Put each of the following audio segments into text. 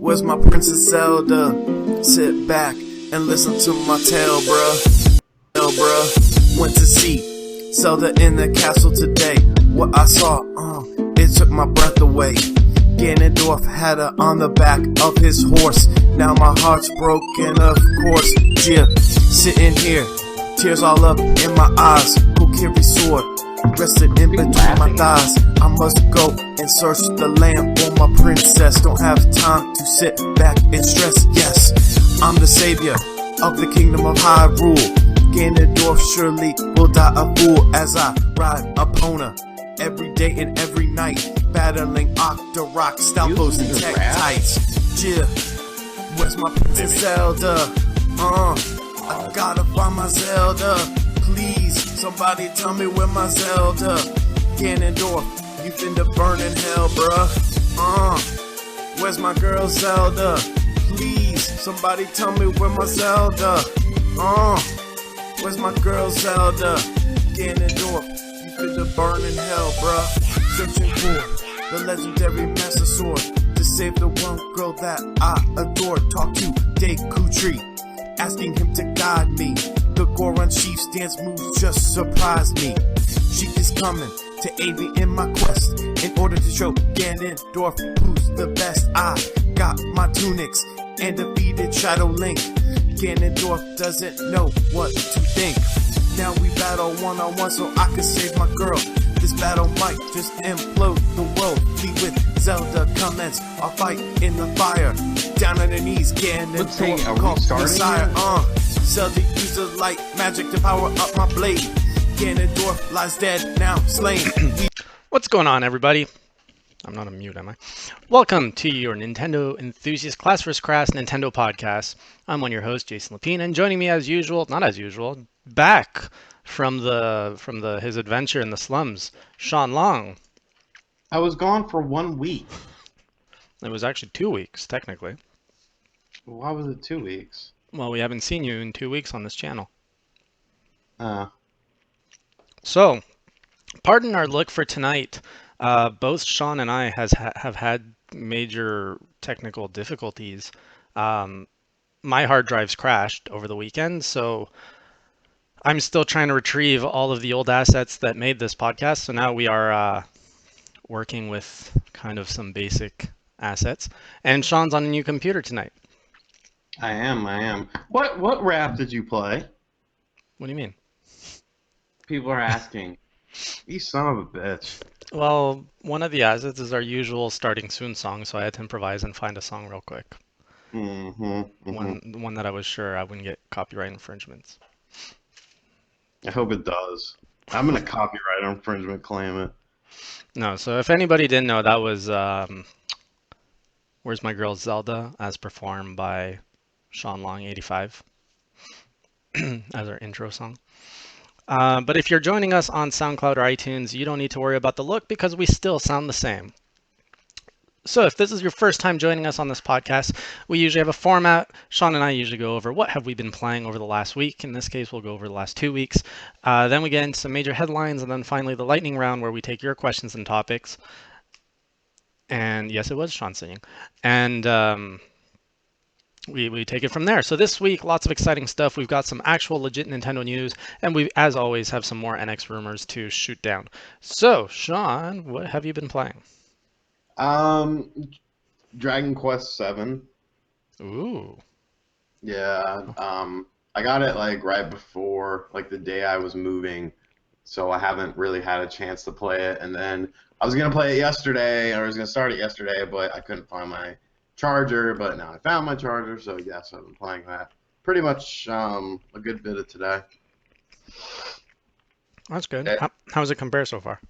Where's my Princess Zelda? Sit back and listen to my tale, bruh. Went to see Zelda in the castle today. What I saw, it took my breath away. Ganondorf had her on the back of his horse. Now my heart's broken, of course. Yeah, sitting here, tears all up in my eyes. Kokiri sword rested in between my thighs. I must go and search the land for my princess. Don't have time to sit back and stress. Yes, I'm the savior of the kingdom of Hyrule. Ganondorf surely will die a fool as I ride upon her every day and every night, battling Octorok, Stalfos, and Tech Tights. Yeah, where's my Princess Zelda? I gotta find my Zelda. Please, somebody tell me where my Zelda. Ganondorf, you finna burn in hell, bruh. Where's my girl Zelda? Please, somebody tell me where my Zelda. Where's my girl Zelda? Ganondorf, you finna burn in hell, bruh. Searching for the legendary Master Sword to save the one girl that I adore. Talk to Deku Tree, asking him to guide me. The Goron Chief's dance moves just surprised me. She is coming to aid me in my quest in order to show Ganondorf who's the best. I got my tunics and defeated Shadow Link. Ganondorf doesn't know what to think. Now we battle one-on-one so I can save my girl. This battle might just implode the world. Flee with Zelda commence our fight in the fire. Down on her knees, Ganondorf called Messiah. Zelda uses light magic to power up my blade. Ganondorf lies dead, now slain. What's going on, everybody? I'm not on mute, am I? Welcome to your Nintendo Enthusiast Class vs. Crass Nintendo podcast. I'm one of your hosts, Jason Lapine, and joining me as usual, not as usual, back from his adventure in the slums, Sean Long. I was gone for 1 week. It was actually 2 weeks, technically. Why was it 2 weeks? Well, we haven't seen you in 2 weeks on this channel. So, pardon our look for tonight. Both Sean and I have had major technical difficulties. My hard drives crashed over the weekend, so I'm still trying to retrieve all of the old assets that made this podcast. So now we are working with kind of some basic assets. And Sean's on a new computer tonight. I am. What rap did you play? What do you mean? People are asking. You son of a bitch. Well, one of the assets is our usual starting soon song, so I had to improvise and find a song real quick. One that I was sure I wouldn't get copyright infringements. I hope it does. I'm gonna copyright infringement claim it. No, so if anybody didn't know, that was Where's My Girl Zelda, as performed by Sean Long 85 as our intro song. But if you're joining us on SoundCloud or iTunes, you don't need to worry about the look because we still sound the same. So if this is your first time joining us on this podcast, we usually have a format. Sean and I usually go over what have we been playing over the last week. In this case, we'll go over the last 2 weeks. Then we get into some major headlines, and then finally the lightning round where we take your questions and topics. And yes, it was Sean singing. And we take it from there. So this week, lots of exciting stuff. We've got some actual legit Nintendo news, and we, as always, have some more NX rumors to shoot down. So, Sean, what have you been playing? Dragon Quest VII. Ooh. Yeah. I got it like right before, like the day I was moving, so I haven't really had a chance to play it. And then I was gonna play it yesterday, or I was gonna start it yesterday, but I couldn't find my charger. But now I found my charger, so yes, I've been playing that pretty much a good bit of today. That's good. How does it compare so far?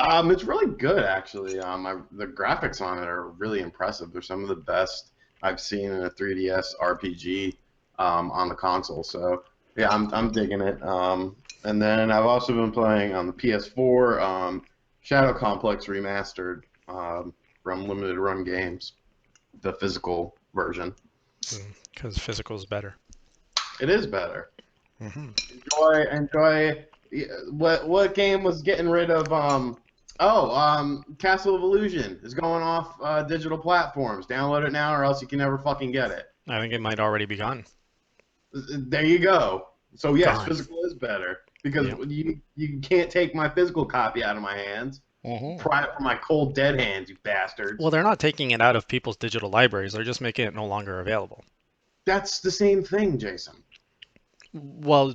It's really good, actually. The graphics on it are really impressive. They're some of the best I've seen in a 3DS RPG on the console. So yeah, I'm digging it. And then I've also been playing on the PS4 Shadow Complex Remastered from Limited Run Games, the physical version. Because physical is better. It is better. Enjoy. What game was getting rid of Castle of Illusion is going off digital platforms. Download it now, or else you can never fucking get it. I think it might already be gone. There you go. So yes, Gone. physical is better because Yep. you can't take my physical copy out of my hands. Pry it from my cold dead hands, you bastards. Well, they're not taking it out of people's digital libraries. They're just making it no longer available. That's the same thing, Jason. Well,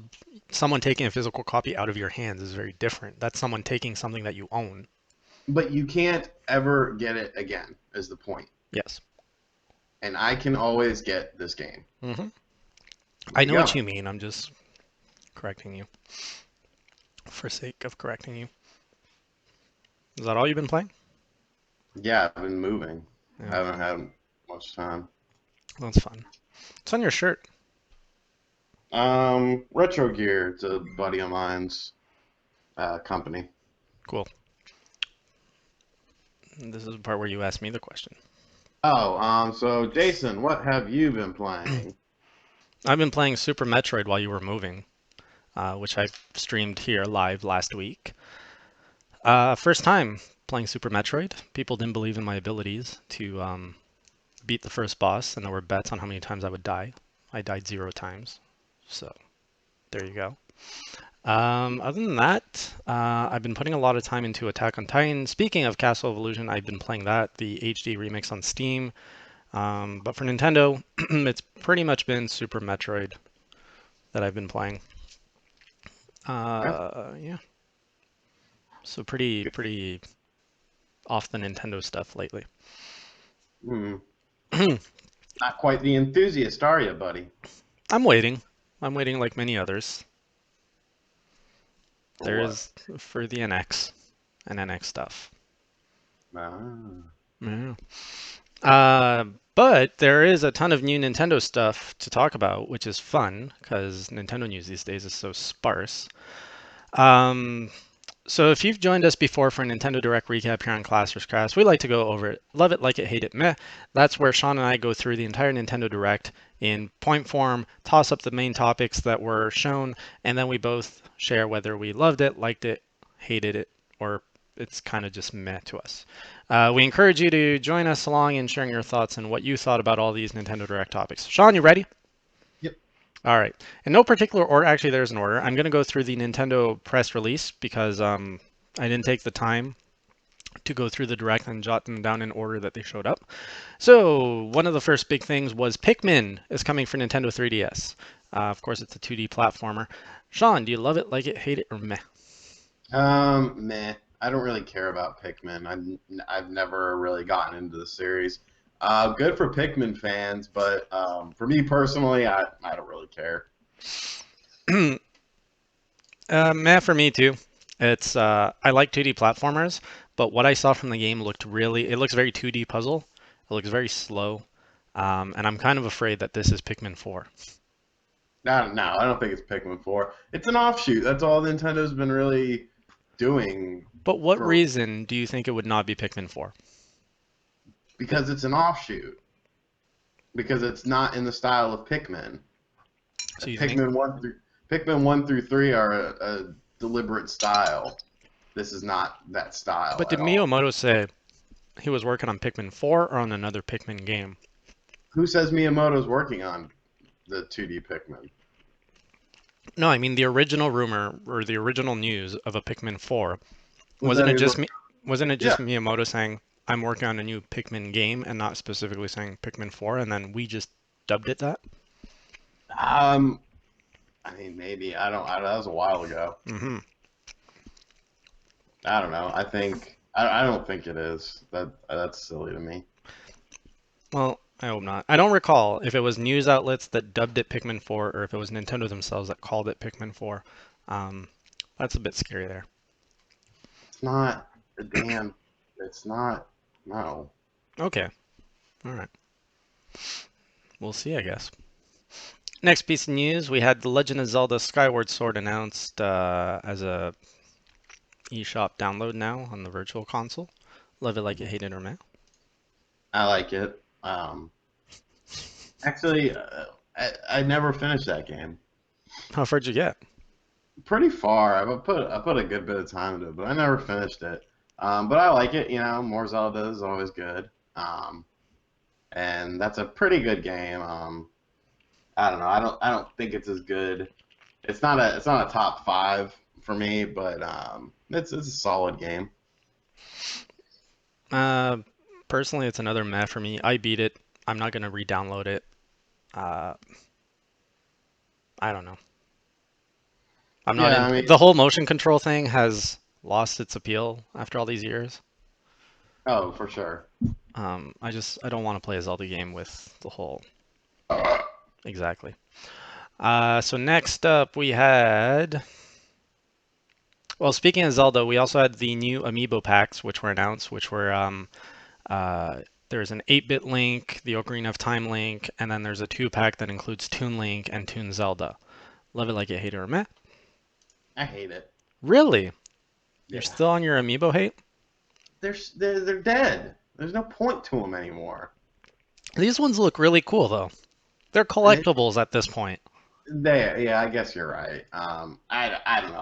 someone taking a physical copy out of your hands is very different. That's someone taking something that you own. But you can't ever get it again, is the point. Yes. And I can always get this game. I know Yeah. what you mean. I'm just correcting you for sake of correcting you. Is that all you've been playing? Yeah, I've been moving. Yeah. I haven't had much time. That's fun. It's on your shirt. Retro Gear, it's a buddy of mine's company. Cool. This is the part where you ask me the question. So Jason, what have you been playing? I've been playing Super Metroid while you were moving, which I streamed here live last week. First time playing Super Metroid. People didn't believe in my abilities to beat the first boss, and there were bets on how many times I would die. I died 0 times, so there you go. Other than that, I've been putting a lot of time into Attack on Titan. Speaking of Castle of Illusion, I've been playing that, the HD remix on Steam. But for Nintendo, it's pretty much been Super Metroid that I've been playing. Yeah. So pretty off the Nintendo stuff lately. Not quite the enthusiast, are you, buddy? I'm waiting. I'm waiting like many others. There is for the NX and NX stuff. Yeah. But there is a ton of new Nintendo stuff to talk about, which is fun because Nintendo news these days is so sparse. So if you've joined us before for a Nintendo Direct recap here on Class vs. Crass, we like to go over it. Love it, like it, hate it, meh. That's where Sean and I go through the entire Nintendo Direct in point form, toss up the main topics that were shown, and then we both share whether we loved it, liked it, hated it, or it's kind of just meh to us. We encourage you to join us along in sharing your thoughts and what you thought about all these Nintendo Direct topics. Sean, you ready? Yep. All right. In no particular order, actually, there's an order. I'm going to go through the Nintendo press release because I didn't take the time to go through the Direct and jot them down in order that they showed up. So one of the first big things was Pikmin is coming for Nintendo 3DS. Of course, it's a 2D platformer. Sean, do you love it, like it, hate it, or meh? Meh. I don't really care about Pikmin. I've never really gotten into the series. Good for Pikmin fans, but for me personally, I don't really care. Meh for me too. It's I like 2D platformers, but what I saw from the game looked it looks very 2D puzzle. It looks very slow, and I'm kind of afraid that this is Pikmin 4. No, I don't think it's Pikmin 4. It's an offshoot. That's all Nintendo's been really doing. But what reason do you think it would not be Pikmin 4? Because it's an offshoot. Because it's not in the style of Pikmin. So you Pikmin 1 through 3 are a deliberate style. This is not that style. But did Miyamoto say he was working on Pikmin 4 or on another Pikmin game? Who says Miyamoto's working on the 2D Pikmin? No, I mean the original rumor or the original news of a Pikmin 4. Wasn't it just Miyamoto saying I'm working on a new Pikmin game and not specifically saying Pikmin 4, and then we just dubbed it that? I mean, maybe. I don't. That was a while ago. Mm-hmm. I don't know. I don't think it is. That's silly to me. Well, I hope not. I don't recall if it was news outlets that dubbed it Pikmin 4 or if it was Nintendo themselves that called it Pikmin 4. That's a bit scary there. It's not. Damn. It's not. No. Okay. All right. We'll see, I guess. Next piece of news, we had The Legend of Zelda Skyward Sword announced as a eShop download now on the Virtual Console. Love it, like it, hate it, or meh? I like it. Actually, I never finished that game. How far'd you get? Pretty far. I put a good bit of time into it, but I never finished it. But I like it. More Zelda is always good. And that's a pretty good game. I don't know. I don't think it's as good. It's not a top five for me, but it's a solid game. Uh, Personally, it's another meh for me. I beat it. I'm not gonna re-download it. Uh, I don't know. I'm not Yeah, in. I mean, The whole motion control thing has lost its appeal after all these years. oh, for sure. I don't want to play a Zelda game with the whole exactly. So next up we had. Well, speaking of Zelda, we also had the new amiibo packs, which were announced, which were uh, there's an 8-bit Link, the Ocarina of Time Link, and then there's a 2-pack that includes Toon Link and Toon Zelda. Love it like it, hate it or meh. I hate it. Really? You're Yeah, still on your amiibo hate? they're dead. There's no point to them anymore. These ones look really cool though. They're And collectibles at this point. yeah, I guess you're right. I don't know.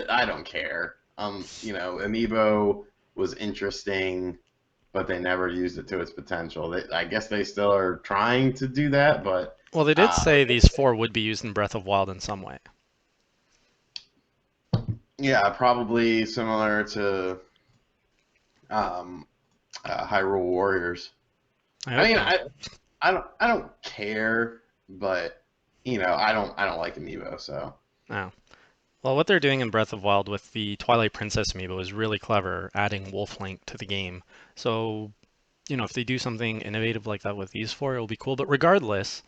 I don't care. Amiibo was interesting, but they never used it to its potential. I guess they still are trying to do that, but Well, they did uh, say these four would be used in Breath of Wild in some way. yeah, probably similar to um, Hyrule Warriors. I I hope mean, so. I don't care, but I don't like Amiibo, so Oh. Well, what they're doing in Breath of Wild with the Twilight Princess amiibo is really clever, adding Wolf Link to the game. So, if they do something innovative like that with these four, it'll be cool. But regardless,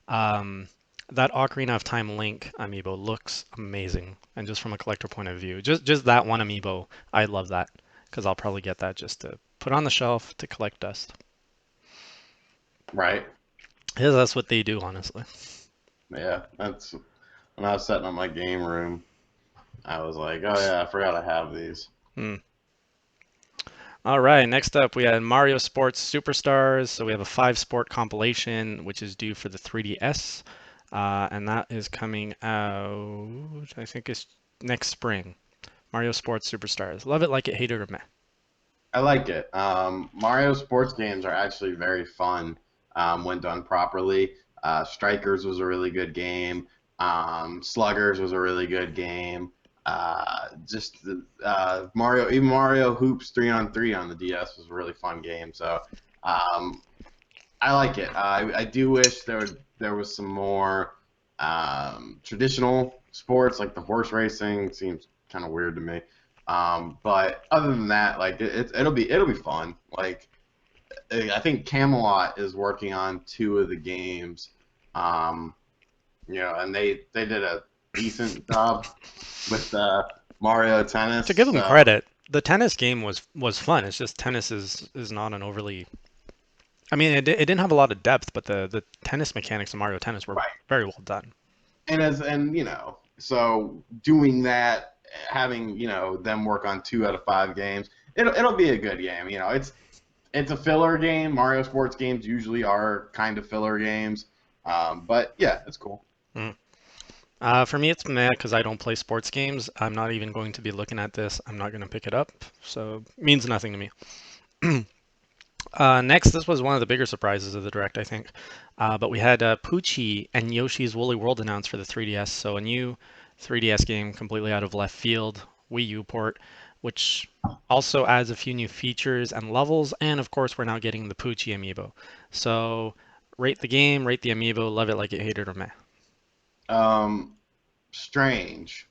um, that Ocarina of Time Link amiibo looks amazing. And just from a collector point of view, just that one amiibo, I love that because I'll probably get that just to put on the shelf to collect dust. right. Because that's what they do, honestly. Yeah, that's when I was setting up my game room. I was like, oh yeah, I forgot I have these. Hmm. All right, next up we had Mario Sports Superstars. So we have a 5-sport compilation, which is due for the 3DS. And that is coming out, I think it's next spring. Mario Sports Superstars. Love it, like it, hate it, or meh. I like it. Mario sports games are actually very fun when done properly. Strikers was a really good game. Sluggers was a really good game. Just even Mario Hoops 3-on-3 on the DS was a really fun game. So um, I like it. I do wish there was some more traditional sports like the horse racing. Seems kind of weird to me. But other than that, like it'll be fun. Like I think Camelot is working on two of the games. Um, and they did a decent job with Mario Tennis. To give them So credit, the tennis game was fun. It's just tennis is not an overly. I mean, it didn't have a lot of depth, but the tennis mechanics of Mario Tennis were right, very well done. so doing that, having them work on 2 out of 5 games, it'll be a good game. It's a filler game. Mario sports games usually are kind of filler games. But yeah, it's cool. Mm. For me, it's meh because I don't play sports games. I'm not even going to be looking at this. I'm not going to pick it up, so it means nothing to me. Next, this was one of the bigger surprises of the direct, I think. But we had Poochie and Yoshi's Woolly World announced for the 3DS. So a new 3DS game completely out of left field, Wii U port, which also adds a few new features and levels. And of course, we're now getting the Poochie amiibo. So rate the game, rate the amiibo, love it like it, hate it, or meh. Um, Strange.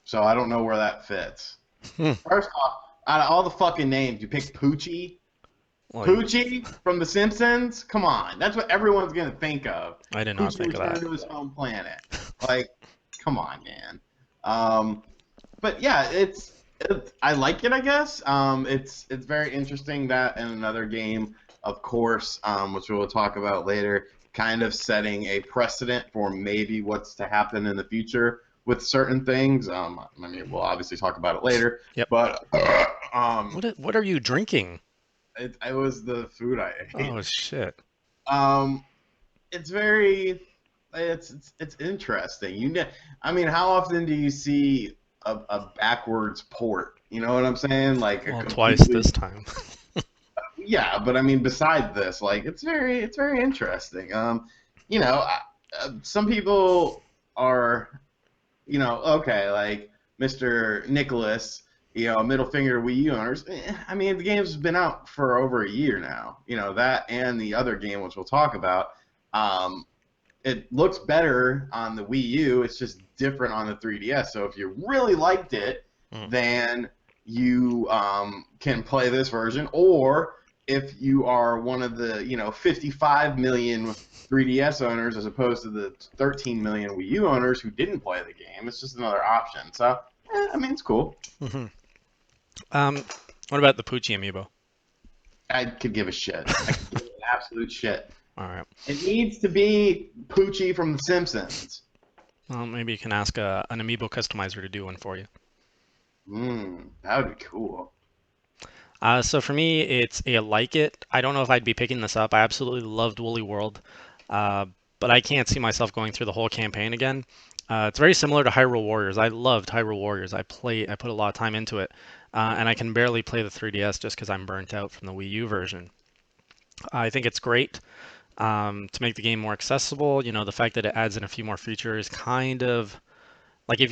So I don't know where that fits. Hmm. First off, out of all the fucking names, you picked Poochie. Like, Poochie from The Simpsons? Come on, that's what everyone's gonna think of. I did not Poochie think of returned that. to his home planet. Like, come on, man. Um, but yeah, it's I like it. I guess it's very interesting that in another game, of course, which we'll talk about later, kind of setting a precedent for maybe what's to happen in the future with certain things. I mean, we'll obviously talk about it later, Yep. but um, What are you drinking? it was the food I ate. Oh shit. Um, it's very it's interesting. I mean, how often do you see a backwards port. You know what I'm saying? Like a Well, twice completely this time. yeah. But I mean, beside this, like it's very interesting. You know, some people are okay, like Mr. Nicholas, middle finger to Wii U owners. I mean, the game's been out for over a year now. That and the other game, which we'll talk about. Um, it looks better on the Wii U. It's just different on the 3DS. So if you really liked it, Mm. then you can play this version. Or if you are one of the 55 million 3DS owners as opposed to the 13 million Wii U owners who didn't play the game, it's just another option. So I mean, it's cool. Hmm. What about the Poochie amiibo? I could give a shit. I could give an absolute shit. All right. It needs to be Poochie from The Simpsons. Well, maybe you can ask an amiibo customizer to do one for you. That would be cool. So for me, it's a like it. I don't know if I'd be picking this up. I absolutely loved Woolly World, uh, but I can't see myself going through the whole campaign again. It's very similar to Hyrule Warriors. I loved Hyrule Warriors. I put a lot of time into it, and I can barely play the 3DS just because I'm burnt out from the Wii U version. I think it's great to make the game more accessible. The fact that it adds in a few more features, kind of like if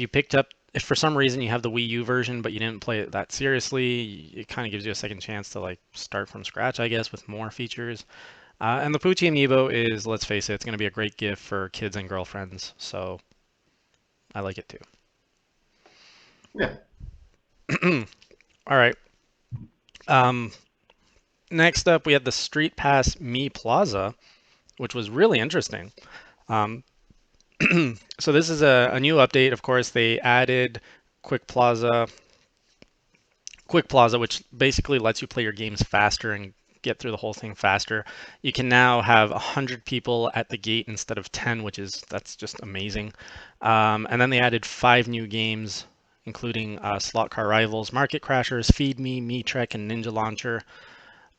for some reason you have the Wii U version but you didn't play it that seriously, it kind of gives you a second chance to like start from scratch, I guess, with more features. And the Poochie amiibo is, let's face it, it's going to be a great gift for kids and girlfriends, so I like it Yeah. too. All right. Um, Next up, we had the Street Pass Me Plaza, which was really interesting. Um, so this is a new update. Of course, they added Quick Plaza Quick Plaza, which basically lets you play your games faster and get through the whole thing faster. You can now have 100 people at the gate instead of 10, that's just amazing. And then they added 5 new games, including Slot Car Rivals, Market Crashers, Feed Me, Me Trek, and Ninja Launcher.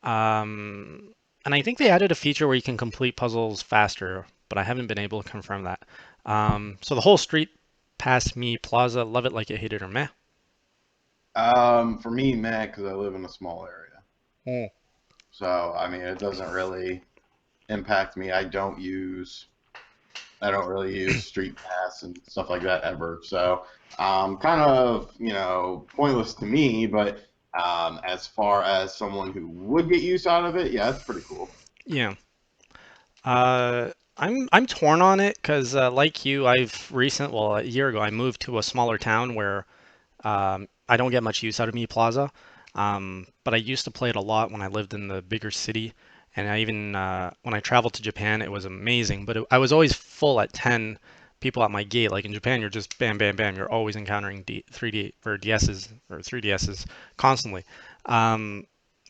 And I think they added a feature where you can complete puzzles faster, but I haven't been able to confirm that. So the whole Street Pass Me Plaza, love it, like it, hate it, or meh. For me, meh, because I live in a small area. Mm. So I mean, it doesn't really impact me. I don't really use Street Pass and stuff like that ever. So kind of pointless to me. But as far as someone who would get use out of it, yeah, it's pretty cool. Yeah. I'm torn on it because, like you, a year ago, I moved to a smaller town where I don't get much use out of Me Plaza. But I used to play it a lot when I lived in the bigger city, and I even when I traveled to Japan, it was amazing. But I was always full at 10 people at my gate. Like in Japan, you're just bam, bam, bam. You're always encountering 3D or DSs or 3DSs constantly. Um,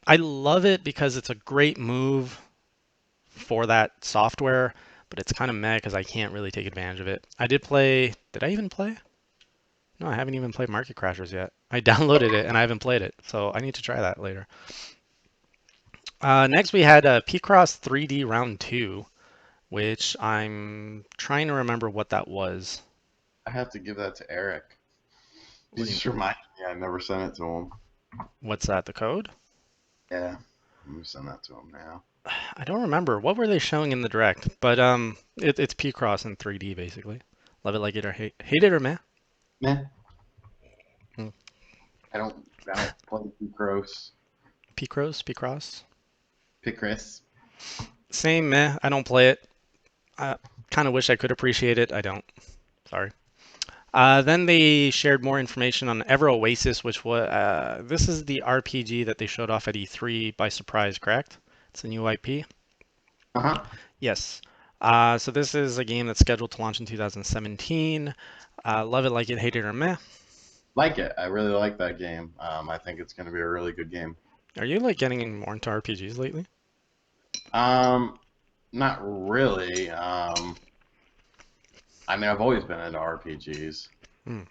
I love it because it's a great move for that software, but it's kind of meh because I can't really take advantage of it. I did play. Did I even play? No, I haven't even played Market Crashers yet. I downloaded it and I haven't played it, so I need to try that later. Next, we had P-Cross 3D Round 2, which I'm trying to remember what that was. I have to give that to Eric. What He do you, just reminded me I never sent it to him. what's that, the code? Yeah, I'm gonna send that to him now. I don't remember. What were they showing in the direct? But it's P-Cross in 3D, basically. Love it, like it, or hate it, or meh? Meh. Hmm. I don't play Picross. P-Cross? Picross. Same, meh. I don't play it. I kind of wish I could appreciate it. I don't. Sorry. Then they shared more information on Ever Oasis, which was this is the RPG that they showed off at E3 by surprise, correct? It's a new IP. Uh-huh. Yes. So this is a game that's scheduled to launch in 2017. Love it, like it, hate it, or meh. Like it. I really like that game. I think it's gonna be a really good game. Are you like getting more into RPGs lately? Um, Not really. I mean, I've always been into RPGs, Hmm.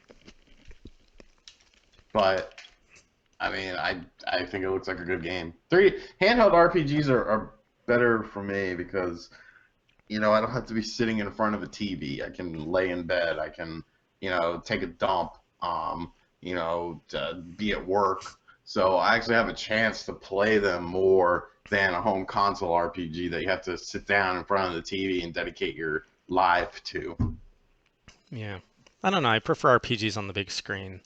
but I mean, I think it looks like a good game. Three handheld RPGs are better for me because I don't have to be sitting in front of a TV. I can lay in bed. I can take a dump. to be at work. So I actually have a chance to play them more than a home console RPG that you have to sit down in front of the TV and dedicate your life to. Yeah. I don't know. I prefer RPGs on the big screen.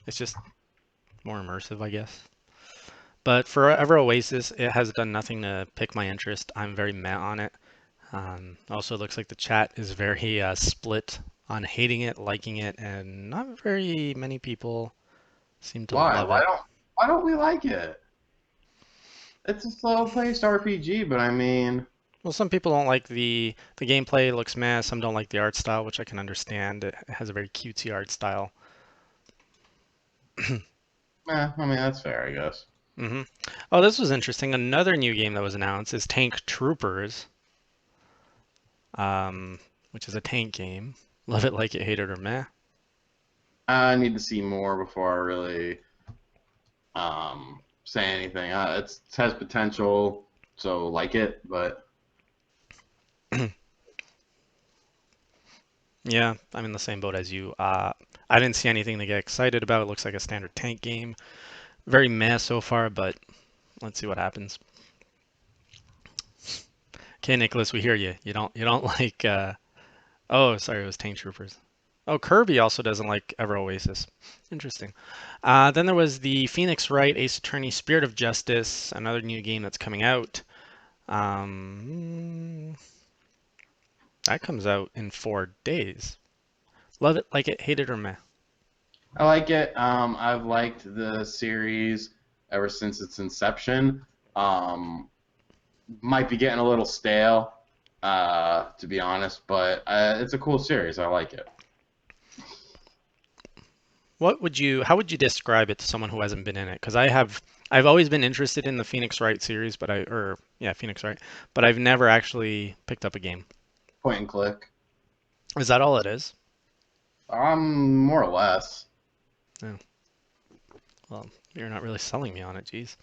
It's just more immersive, I guess. But for Ever Oasis, it has done nothing to pique my interest. I'm very meh on it. Also, it looks like the chat is very split on hating it, liking it, and not very many people seem to Why? love it. Why don't we like it? It's a slow-paced RPG, but I mean, Well, some people don't like the gameplay looks meh. Some don't like the art style, which I can understand. It has a very cutesy art style. I mean that's fair, I guess. hmm Oh, this was interesting. Another new game that was announced is Tank Troopers, which is a tank game. Love it, like it, hate it, or meh. I need to see more before I really say anything. It has potential, so like it, but Yeah, I'm in the same boat as you. I didn't see anything to get excited about. It looks like a standard tank game. Very meh so far, but let's see what happens. Okay, Nicholas, we hear you. You don't like. Oh, sorry, it was Tank Troopers. Oh, Kirby also doesn't like Ever Oasis. Interesting. Then there was the Phoenix Wright Ace Attorney Spirit of Justice, another new game that's coming out. That comes out in 4 days. Love it, like it, hate it, or meh. I like it. I've liked the series ever since its inception. Um, might be getting a little stale, to be honest, but it's a cool series. I like it. How would you describe it to someone who hasn't been in it? Because I've always been interested in the Phoenix Wright series, Phoenix Wright, but I've never actually picked up a game. Point and click. Is that all it is? More or less. Oh, well, you're not really selling me on it, geez.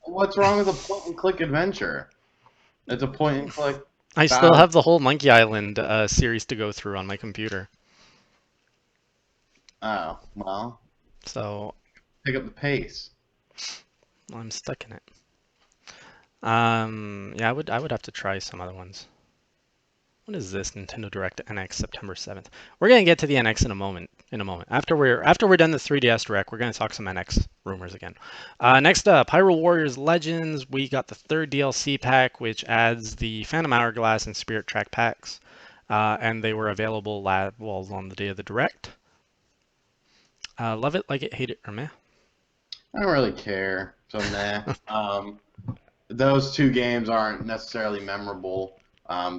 What's wrong with a point and click adventure? It's a point and click I still battle. have the whole Monkey Island series to go through on my computer, Oh, well, so pick up the pace. I'm stuck in it. Yeah, I would have to try some other ones. What is this Nintendo Direct NX September 7th? We're gonna get to the NX in a moment. After we're done the 3DS Direct, we're gonna talk some NX rumors again. Next up, Hyrule Warriors Legends. We got the third DLC pack, which adds the Phantom Hourglass and Spirit Track packs, and they were available on the day of the Direct. Love it, like it, hate it, or meh. I don't really care. So nah. Those two games aren't necessarily memorable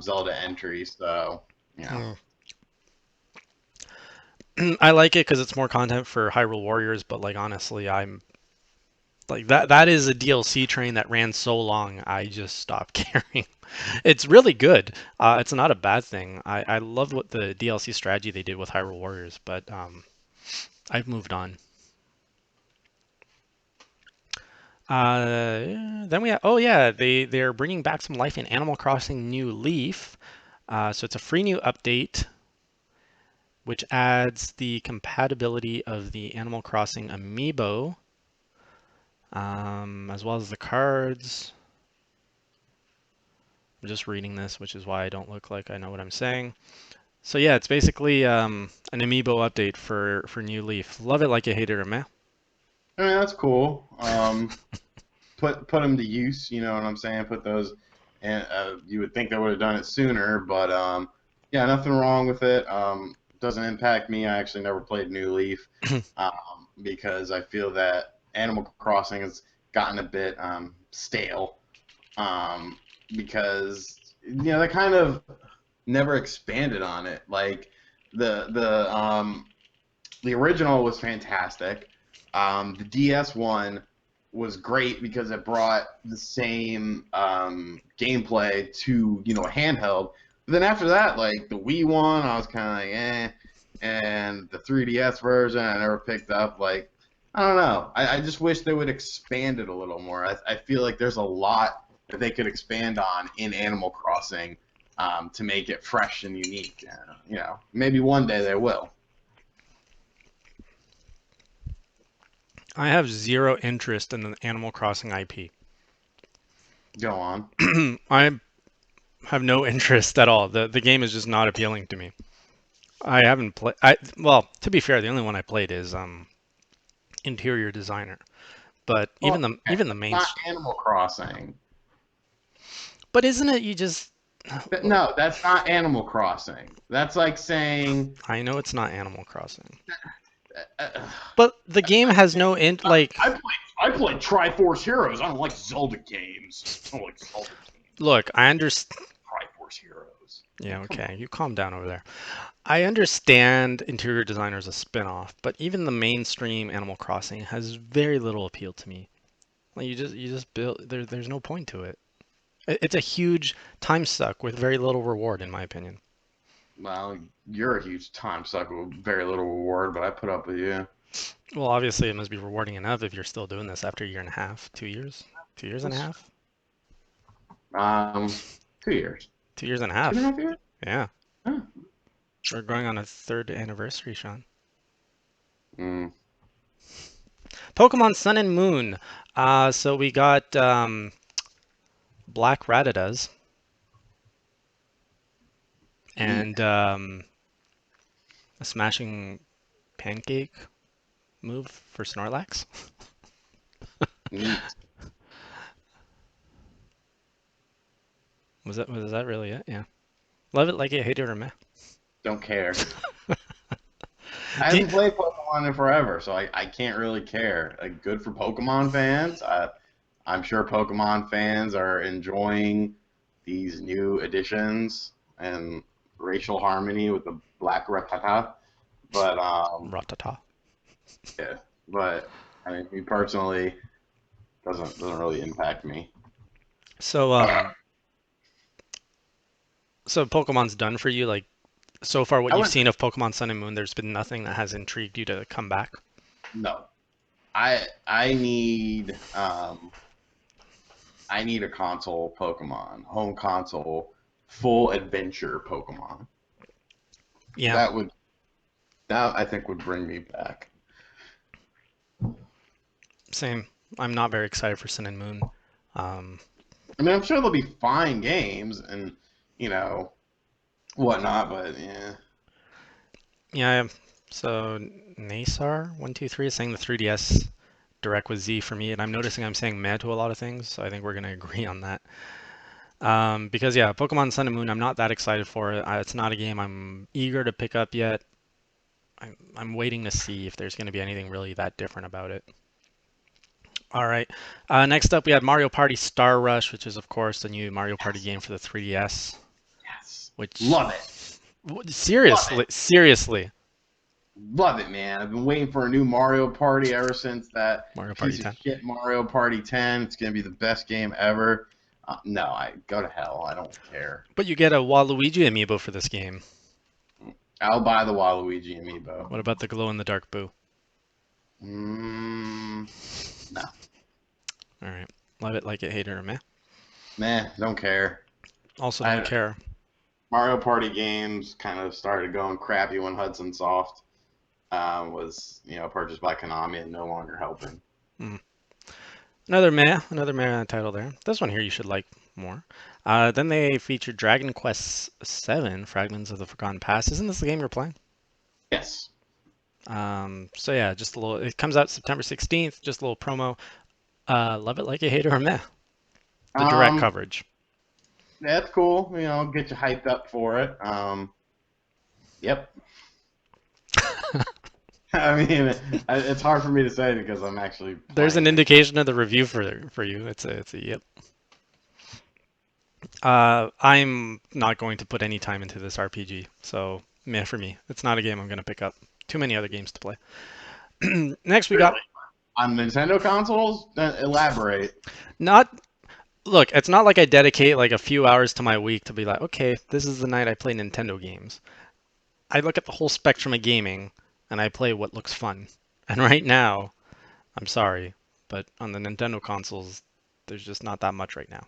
Zelda entries, so yeah. I like it because it's more content for Hyrule Warriors, but like honestly, I'm like that is a DLC train that ran so long, I just stopped caring. It's really good. It's not a bad thing. I love what the DLC strategy they did with Hyrule Warriors, but I've moved on. Then we have, oh yeah, they're bringing back some life in Animal Crossing New Leaf. So it's a free new update which adds the compatibility of the Animal Crossing amiibo, as well as the cards. I'm just reading this, which is why I don't look like I know what I'm saying. So yeah, it's basically an amiibo update for New Leaf. Love it, like it, hate it, or meh. I mean that's cool. Put them to use. You know what I'm saying? Put those, and you would think they would have done it sooner, but yeah, nothing wrong with it. Doesn't impact me. I actually never played New Leaf because I feel that Animal Crossing has gotten a bit stale because they kind of never expanded on it. Like the original was fantastic. The DS one was great because it brought the same gameplay to a handheld. But then after that, like the Wii one, I was kind of like and the 3DS version I never picked up. Like I don't know. I just wish they would expand it a little more. I feel like there's a lot that they could expand on in Animal Crossing to make it fresh and unique. Maybe one day they will. I have zero interest in the Animal Crossing IP. Go on. I have no interest at all. The game is just not appealing to me. I haven't played. Well, to be fair, the only one I played is Interior Designer. But Well, even the main. not Animal Crossing. But isn't it? You just. No, that's not Animal Crossing. That's like saying. I know it's not Animal Crossing. Uh, But the game has no like. I played Triforce Heroes. I don't like Zelda games. I don't like Zelda games. Look, I understand. Triforce Heroes. Yeah, okay. You calm down over there. I understand Interior Designer is a spin-off, but even the mainstream Animal Crossing has very little appeal to me. Like you just build there's no point to it. It's a huge time suck with very little reward, in my opinion. Well, you're a huge time sucker with very little reward, but I put up with you. Well, obviously it must be rewarding enough if you're still doing this after a year and a half, 2 years, 2 years and a half, 2 years. 2 years and a Two and a half. half years? Yeah, Huh. we're going on a third anniversary, Sean. Mm. Pokemon Sun and Moon. So we got Black Rattatas and a smashing pancake move for Snorlax. Neat. Was that really it? Yeah. Love it, like it, hate it, or meh. Don't care. I Do you- haven't played Pokemon in forever, so I can't really care. Like, good for Pokemon fans. I'm sure Pokemon fans are enjoying these new additions and racial harmony with the Black Rattata. But Ratata. yeah, but I mean, me personally doesn't really impact me. So so Pokemon's done for you. Like so far, what I you've went seen of Pokemon Sun and Moon, there's been nothing that has intrigued you to come back. no. I need I need a console Pokemon, home console, full adventure Pokemon. Yeah, That I think would bring me back. same. I'm not very excited for Sun and Moon. Um, I mean, I'm sure they'll be fine games and you know whatnot, but yeah. yeah. So Nasar123 is saying the 3DS Direct with Z for me, and I'm noticing I'm saying meh to a lot of things. So I think we're gonna agree on that. Because yeah, Pokemon Sun and Moon, I'm not that excited for it. It's not a game I'm eager to pick up yet. I'm waiting to see if there's going to be anything really that different about it. All right. Next up, we had Mario Party Star Rush, which is of course the new Mario Party game for the 3DS. Yes. Which Love it. seriously, Love it. seriously, Love it, man. I've been waiting for a new Mario Party ever since that Mario Party piece 10. of shit Mario Party 10. It's gonna be the best game ever. No, I go to hell. I don't care. But you get a Waluigi amiibo for this game. I'll buy the Waluigi amiibo. What about the glow in the dark Boo? No. All right. Love it, like it, hate it, or meh. Meh, don't care. Also don't care. Mario Party games kind of started going crappy when Hudson Soft was, purchased by Konami and no longer helping. Another meh title there. This one here you should like more. Then they featured Dragon Quest VII, Fragments of the Forgotten Past. Isn't this the game you're playing? Yes. So yeah, just a little. It comes out September 16th. Just a little promo. Love it, like it, hate it, or meh. The direct coverage. That's cool. Get you hyped up for it. Yep. I mean, it's hard for me to say because I'm actually. There's an playing it. indication of the review for you. It's a yep. I'm not going to put any time into this RPG, so meh for me. It's not a game I'm going to pick up. Too many other games to play. Next, we got on Nintendo consoles. Elaborate. Look, it's not like I dedicate like a few hours to my week to be like, okay, this is the night I play Nintendo games. I look at the whole spectrum of gaming and I play what looks fun. And right now, I'm sorry, but on the Nintendo consoles, there's just not that much right now.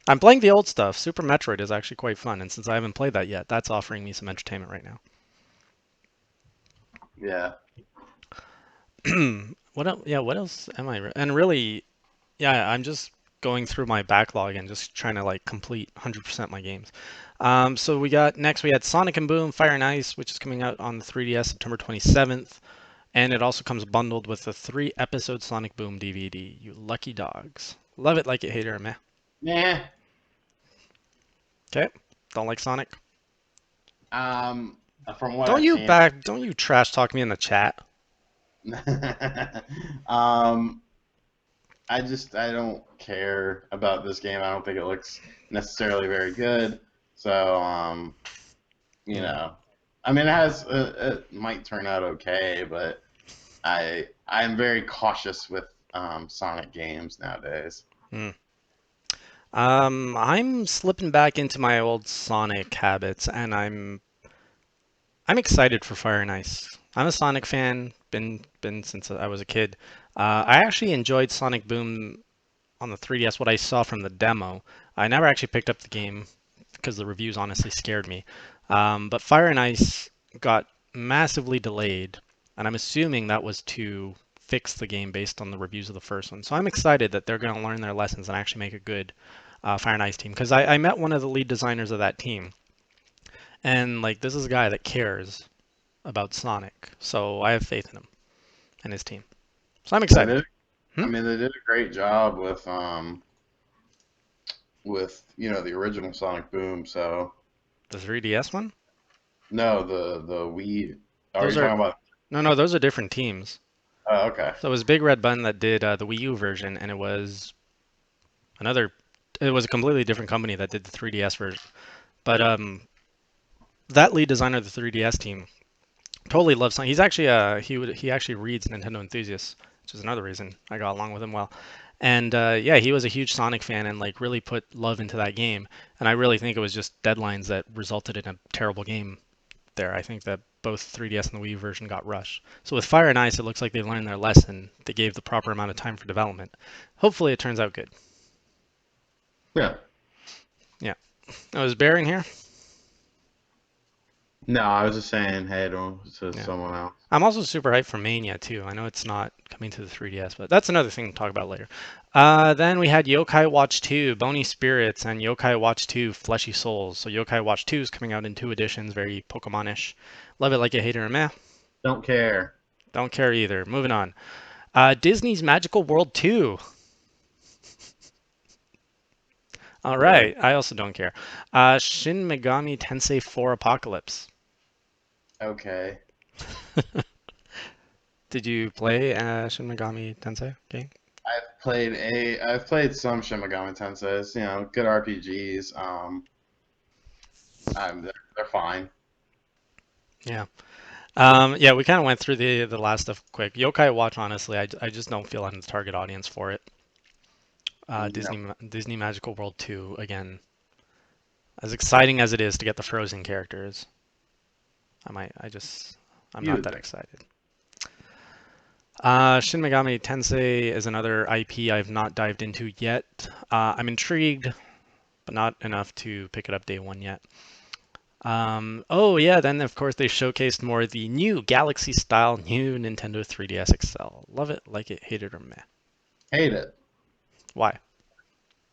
I'm playing the old stuff. Super Metroid is actually quite fun, and since I haven't played that yet, that's offering me some entertainment right now. Yeah. What else? Yeah, what else am I? And really, yeah, I'm just going through my backlog and just trying to like complete 100% my games. So we had Sonic and Boom Fire and Ice, which is coming out on the 3DS September 27th, and it also comes bundled with the 3-episode Sonic Boom DVD. You lucky dogs. Love it, like it, hate it, or meh. Nah. Okay, don't like Sonic. Um, from what I've seen, Don't you trash talk me in the chat. um, I don't care about this game. I don't think it looks necessarily very good. So you Hmm. know, I mean, it might turn out okay, but I'm very cautious with Sonic games nowadays. Hmm. I'm slipping back into my old Sonic habits, and I'm excited for Fire and Ice. I'm a Sonic fan, been since I was a kid. I actually enjoyed Sonic Boom on the 3DS. What I saw from the demo, I never actually picked up the game because the reviews honestly scared me. But Fire and Ice got massively delayed, and I'm assuming that was to fix the game based on the reviews of the first one. So I'm excited that they're going to learn their lessons and actually make a good Fire and Ice team because I met one of the lead designers of that team, and like this is a guy that cares about Sonic, so I have faith in him and his team. So I'm They excited. did. Hmm? I mean, they did a great job with the original Sonic Boom. So The 3DS one? no, the Wii. Are Those you are talking about? no, those are different teams. Oh, okay. So it was Big Red Button that did the Wii U version, and another, it was a completely different company that did the 3DS version. But that lead designer of the 3DS team totally loves Sonic. He actually reads Nintendo Enthusiasts, which is another reason I got along with him well. And yeah, he was a huge Sonic fan and like really put love into that game. And I really think it was just deadlines that resulted in a terrible game there. I think that both 3DS and the Wii version got rushed. So with Fire and Ice, it looks like they learned their lesson. They gave the proper amount of time for development. Hopefully, it turns out good. Yeah. Yeah. I was Bear in here. No, I was just saying hey to Yeah. someone else. I'm also super hyped for Mania too. I know it's not coming to the 3DS, but that's another thing to talk about later. Then we had Yokai Watch 2, Bony Spirits, and Yokai Watch 2, Fleshy Souls. So Yokai Watch 2 is coming out in 2 editions, very Pokemon-ish. Love it like a hater, meh. Don't care. Don't care either. Moving on. Disney's Magical World 2. All Really? right, I also don't care. Shin Megami Tensei 4 Apocalypse. Okay. Did you play Shin Megami Tensei game? I've played some Shin Megami Tensei's, good RPGs. They're fine. Yeah. Yeah, we kind of went through the last stuff quick. Yokai Watch, honestly, I just don't feel I'm the target audience for it. No. Disney Magical World 2 again. As exciting as it is to get the Frozen characters, I'm You not would that think. excited. Shin Megami Tensei is another IP I've not dived into yet. I'm intrigued, but not enough to pick it up day one yet. Oh yeah, then of course they showcased more of the new Galaxy style new Nintendo 3DS XL. Love it, like it, hate it, or meh. Hate it. Why?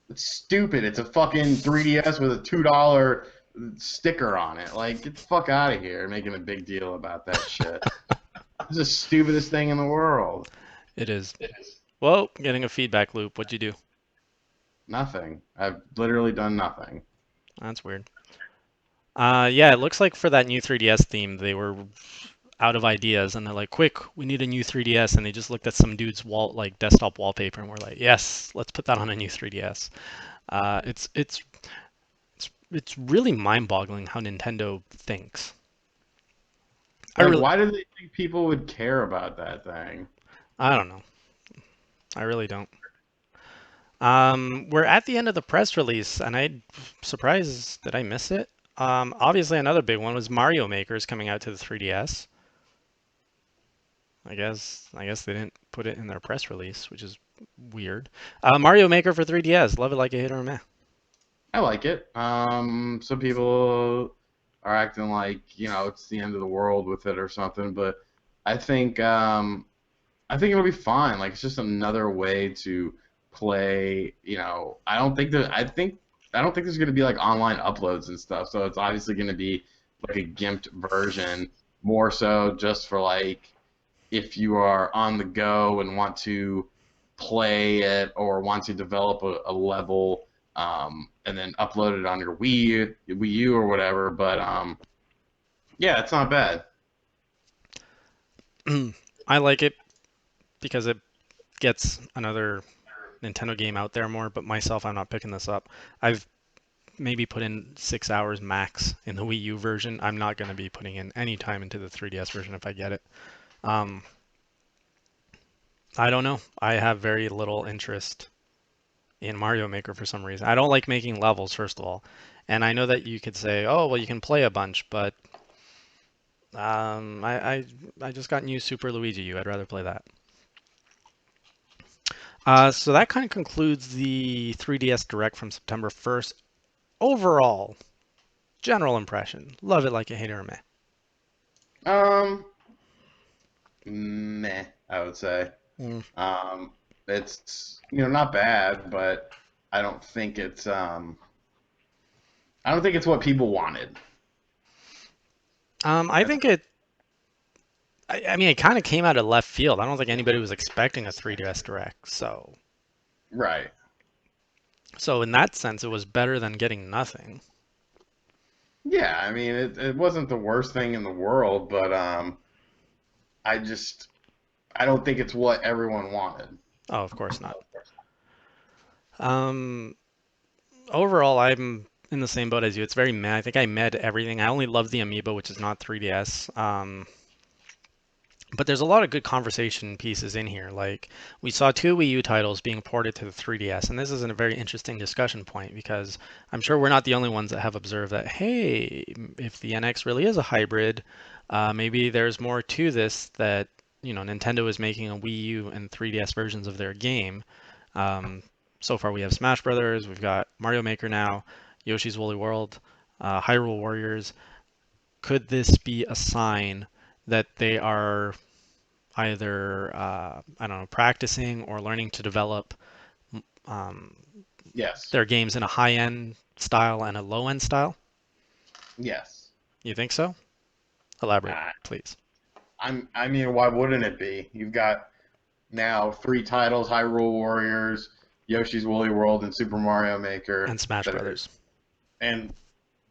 It's stupid. It's a fucking 3DS with a $2 sticker on it. Like, get the fuck out of here making a big deal about that shit. It's the stupidest thing in the world. It is. Whoa, getting a feedback loop. What'd you do? Nothing. I've literally done nothing. That's weird. Yeah, it looks like for that new 3DS theme, they were out of ideas, and they're like, "Quick, we need a new 3DS," and they just looked at some dude's desktop wallpaper, and we're like, "Yes, let's put that on a new 3DS." It's really mind-boggling how Nintendo thinks. I Like, really, why do they think people would care about that thing? I don't know. I really don't. We're at the end of the press release, and I'm surprised that I miss it. Obviously, another big one was Mario Maker is coming out to the 3DS. I guess they didn't put it in their press release, which is weird. Mario Maker for 3DS. Love it like a hit or a meh. I like it. Some people are acting like, it's the end of the world with it or something, but I think I think it'll be fine. Like it's just another way to play. I don't think there's gonna be like online uploads and stuff. So it's obviously gonna be like a gimped version, more so just for like if you are on the go and want to play it or want to develop a level, and then upload it on your Wii U or whatever. But yeah, it's not bad. I like it because it gets another Nintendo game out there more, but myself, I'm not picking this up. I've maybe put in 6 hours max in the Wii U version. I'm not going to be putting in any time into the 3DS version if I get it. Um, I don't know. I have very little interest in Mario Maker for some reason. I don't like making levels, first of all. And I know that you could say, oh, well, you can play a bunch, but I just got new Super Luigi U. I'd rather play that. So that kind of concludes the 3DS Direct from September 1st. Overall, general impression. Love it, like it, hate it, or meh. Um, Meh, I would say. Mm. It's not bad, but I don't think it's I don't think it's what people wanted. I That's think it. I mean, it kind of came out of left field. I don't think anybody was expecting a 3DS Direct. right. So in that sense, it was better than getting nothing. Yeah, I mean it wasn't the worst thing in the world, but I just I don't think it's what everyone wanted. Oh, of course not. Um, Overall, I'm in the same boat as you. It's very meh. I think I med everything. I only love the Amiibo, which is not 3DS. But there's a lot of good conversation pieces in here. Like we saw two Wii U titles being ported to the 3DS, and this is a very interesting discussion point because I'm sure we're not the only ones that have observed that, hey, if the NX really is a hybrid, maybe there's more to this that, Nintendo is making a Wii U and 3DS versions of their game. Um, so far we have Smash Brothers, we've got Mario Maker now, Yoshi's Woolly World, Hyrule Warriors. Could this be a sign that they are either I don't know, practicing or learning to develop um, Yes. their games in a high-end style and a low-end style? Yes. You think so? Elaborate, Uh, please. I mean, why wouldn't it be? You've got now three titles: Hyrule Warriors, Yoshi's Woolly World, and Super Mario Maker. And Smash That are, Brothers. and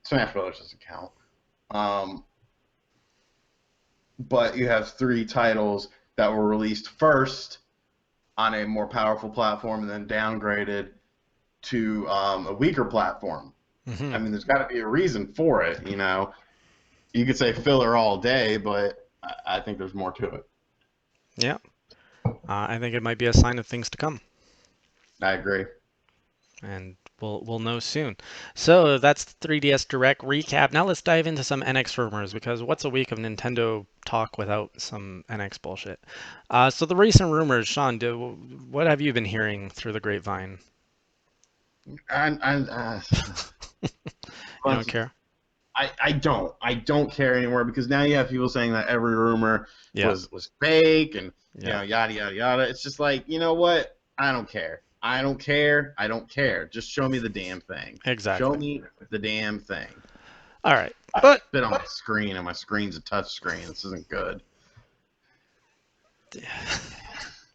Smash Brothers doesn't count. Um, but you have three titles that were released first on a more powerful platform and then downgraded to a weaker platform. I Hmm. mean, there's got to be a reason for it. You could say filler all day, but I think there's more to it. Yeah, I think it might be a sign of things to come, I agree. and we'll know soon. So that's the 3DS Direct recap. Now let's dive into some NX rumors because what's a week of Nintendo talk without some NX bullshit? So the recent rumors, Sean, what have you been hearing through the grapevine? I, You don't care? I don't care anymore because now you have people saying that every rumor Yeah, was fake and yeah, yada yada yada. It's just like you know what? I don't care. I don't care. I don't care. Just show me the damn thing. Show exactly. me the damn thing. All right, I but spit on my screen and my screen's a touch screen. This isn't good.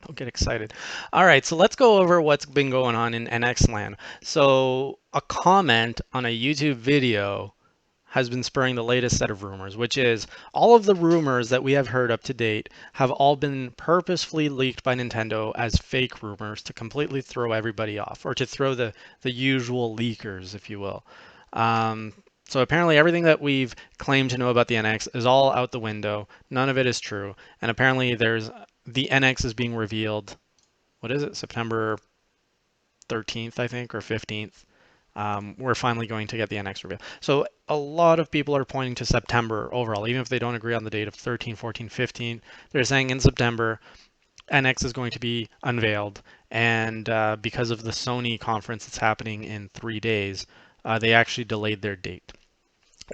don't get excited. All right, so let's go over what's been going on in NX land. So a comment on a YouTube video has been spurring the latest set of rumors, which is all of the rumors that we have heard up to date have all been purposefully leaked by Nintendo as fake rumors to completely throw everybody off, or to throw the usual leakers, if you will. Um, so apparently everything that we've claimed to know about the NX is all out the window. None of it is true, and apparently the NX is being revealed. What is it? September 13th, I think, or 15th. We're finally going to get the NX reveal. So a lot of people are pointing to September overall, even if they don't agree on the date of 13, 14, 15. They're saying in September, NX is going to be unveiled. And because of the Sony conference that's happening in 3 days, they actually delayed their date.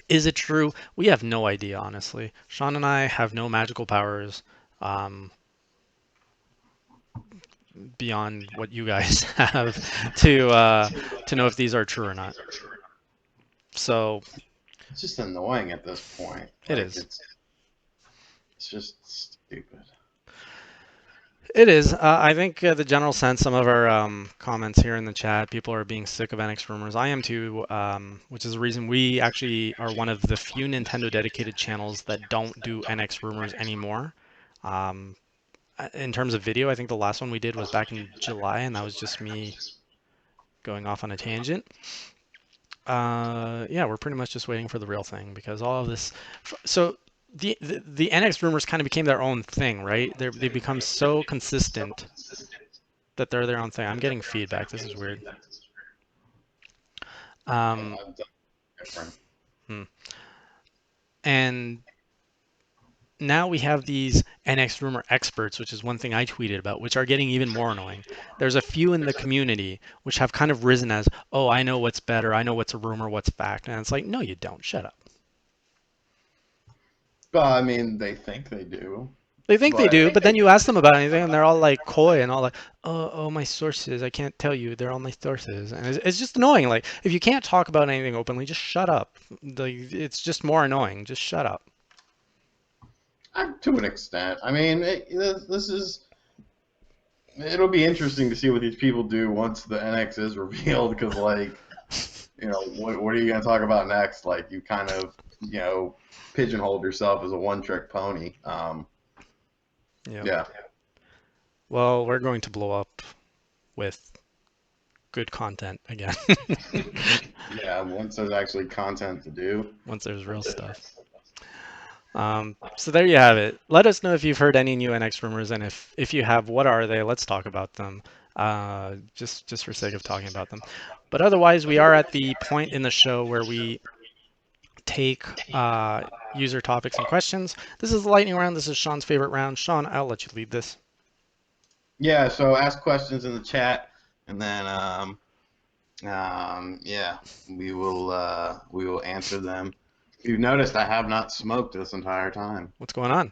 Is it true? We have no idea, honestly. Sean and I have no magical powers. Um, beyond what you guys have to know if these are true or not. So It's just annoying at this point. it Like is. it's just stupid. It is. I think the general sense, some of our comments here in the chat, people are being sick of NX rumors. I am too, which is the reason we actually are one of the few Nintendo dedicated channels that don't do NX rumors anymore. In terms of video, I think the last one we did was back in July, and that was just me going off on a tangent. Yeah, we're pretty much just waiting for the real thing because all of this. So the NX rumors kind of became their own thing, right? They become so consistent that they're their own thing. I'm getting feedback. This is weird. I've done different. And now we have these NX rumor experts, which is one thing I tweeted about, which are getting even more annoying. There's a few in the community which have kind of risen as, oh, I know what's better. I know what's a rumor, what's fact. And it's like, no, you don't. Shut up. Well, I mean, they think they do. They think they do, but then you ask them about anything, and they're all like coy and all like, "Oh, my sources. I can't tell you. They're all my sources." And it's just annoying. Like, if you can't talk about anything openly, just shut up. It's just more annoying. Just shut up. To an extent. I mean, this is. It'll be interesting to see what these people do once the NX is revealed, because, like, you know, what are you going to talk about next? Like, you kind of, you know, pigeonholed yourself as a one-trick pony. Yeah. Well, we're going to blow up with good content again. Yeah, once there's actually content to do. Once there's real stuff. So there you have it. Let us know if you've heard any new NX rumors, and if you have, what are they? Let's talk about them. Just for sake of talking about them. But otherwise, we are at the point in the show where we take user topics and questions. This is the lightning round. This is Sean's favorite round. Sean, I'll let you lead this. Yeah, so ask questions in the chat, and then yeah, we will answer them. If you've noticed, I have not smoked this entire time. What's going on?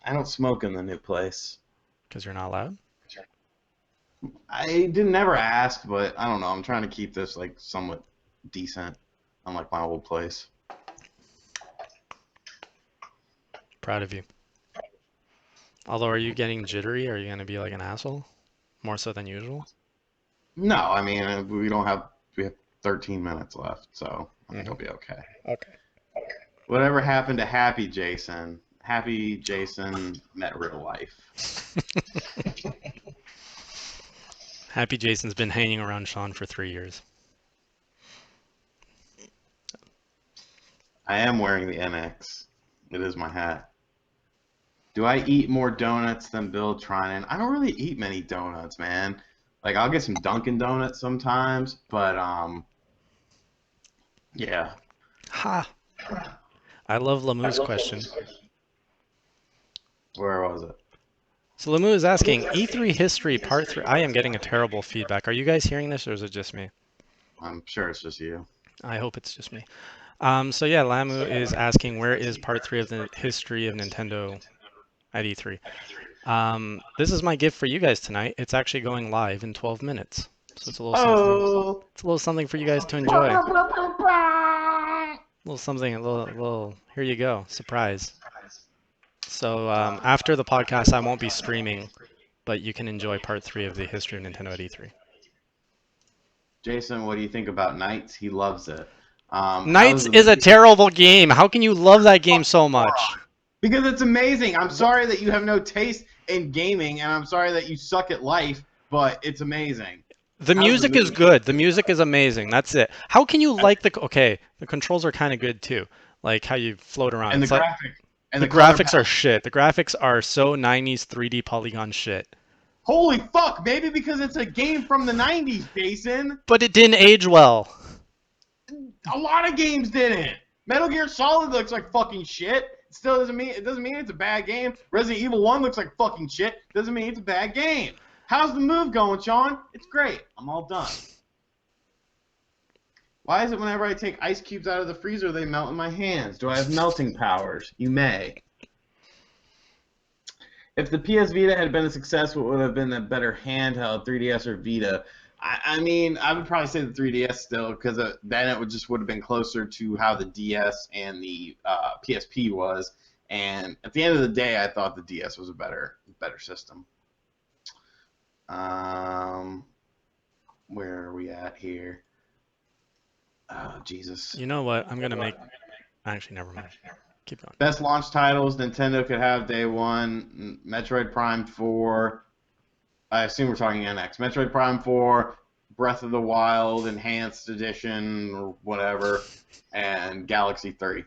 I don't smoke in the new place. Because you're not allowed? I never asked, but I don't know. I'm trying to keep this like somewhat decent, unlike my old place. Proud of you. Although, are you getting jittery? Are you going to be like an asshole? More so than usual? No, I mean, we have 13 minutes left, so I think it'll be okay. Okay. Whatever happened to Happy Jason? Happy Jason met real life. Happy Jason's been hanging around Sean for 3 years. I am wearing the NX. It is my hat. Do I eat more donuts than Bill Trinan? I don't really eat many donuts, man. Like, I'll get some Dunkin' Donuts sometimes, but, yeah. Ha! I love Lamu's question. Where was it? So Lamu is asking, E3 history part 3. I am getting a terrible feedback. Are you guys hearing this, or is it just me? I'm sure it's just you. I hope it's just me. So yeah, Lamu is asking, where is part 3 of the history of Nintendo at E3? This is my gift for you guys tonight. It's actually going live in 12 minutes. So it's a little something. It's a little something for you guys to enjoy. A little something, a little, here you go, surprise. So after the podcast, I won't be streaming, but you can enjoy part 3 of the history of Nintendo at E3. Jason, what do you think about Knights? He loves it. Knights is a terrible game. How can you love that game so much? Because it's amazing. I'm sorry that you have no taste in gaming, and I'm sorry that you suck at life, but it's amazing. The music is good. The music is amazing. That's it. How can you like the... Okay, the controls are kind of good, too. Like how you float around. And it's the like, graphic. And the graphics are shit. The graphics are so 90s 3D polygon shit. Holy fuck, maybe because it's a game from the 90s, Jason. But it didn't age well. A lot of games didn't. Metal Gear Solid looks like fucking shit. Still doesn't mean it's a bad game. Resident Evil 1 looks like fucking shit. Doesn't mean it's a bad game. How's the move going, Sean? It's great. I'm all done. Why is it whenever I take ice cubes out of the freezer, they melt in my hands? Do I have melting powers? You may. if the PS Vita had been a success, what would have been a better handheld, 3DS or Vita? I mean, I would probably say the 3DS still, because then it would have been closer to how the DS and the PSP was. And at the end of the day, I thought the DS was a better system. Where are we at here? Oh, Jesus. You know what? I'm gonna make. Actually, never mind. Keep going. Best launch titles Nintendo could have day one: Metroid Prime 4. I assume we're talking NX. Metroid Prime 4, Breath of the Wild Enhanced Edition or whatever, and Galaxy 3.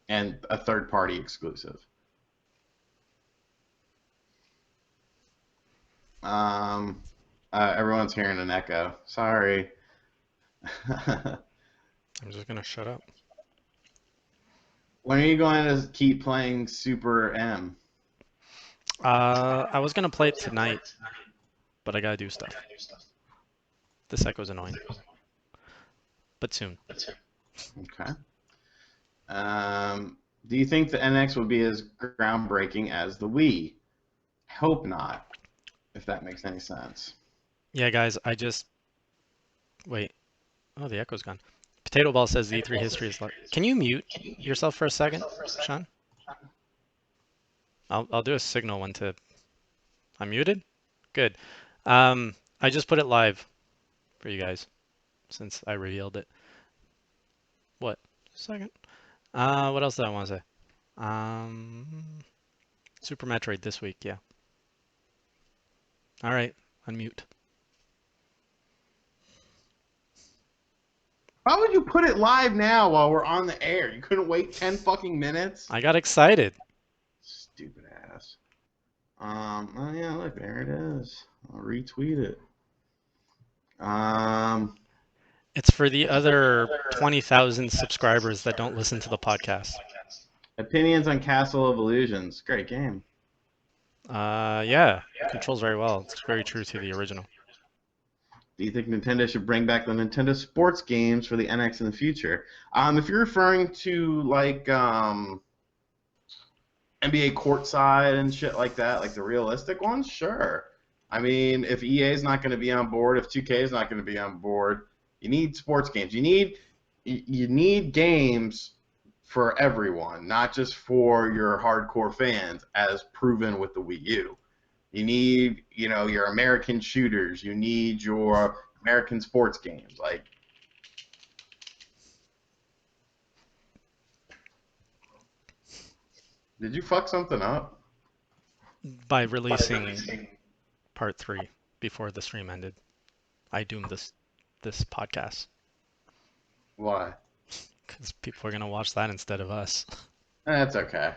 And a third-party exclusive. Everyone's hearing an echo. Sorry. I'm just gonna shut up. When are you going to keep playing Super M? I was gonna play it tonight, but I gotta do stuff. This echo's annoying. But soon. Okay. Do you think the NX will be as groundbreaking as the Wii? Hope not, if that makes any sense. Yeah, guys, wait. Oh, the echo's gone. Potato Ball says the E3 history is like. Can you mute yourself for a second, Sean? I'll do a signal one to. I'm muted? Good. I just put it live for you guys since I revealed it. What? Just a second. What else did I want to say? Super Metroid this week, yeah. All right, unmute. Why would you put it live now while we're on the air? You couldn't wait 10 fucking minutes? I got excited. Stupid ass. Oh yeah, look, there it is. I'll retweet it. It's for the other 20,000 subscribers that don't listen to the podcast. Opinions on Castle of Illusions. Great game. Yeah, it controls very well. It's very true to the original. Do you think Nintendo should bring back the Nintendo sports games for the NX in the future? If you're referring to like NBA courtside and shit like that, like the realistic ones, sure. I mean, if EA is not going to be on board, if 2K is not going to be on board, you need sports games. You need games for everyone, not just for your hardcore fans, as proven with the Wii U. You need, your American shooters. You need your American sports games. Like, did you fuck something up? By releasing part 3 before the stream ended, I doomed this podcast. Why? Because people are gonna watch that instead of us. That's okay.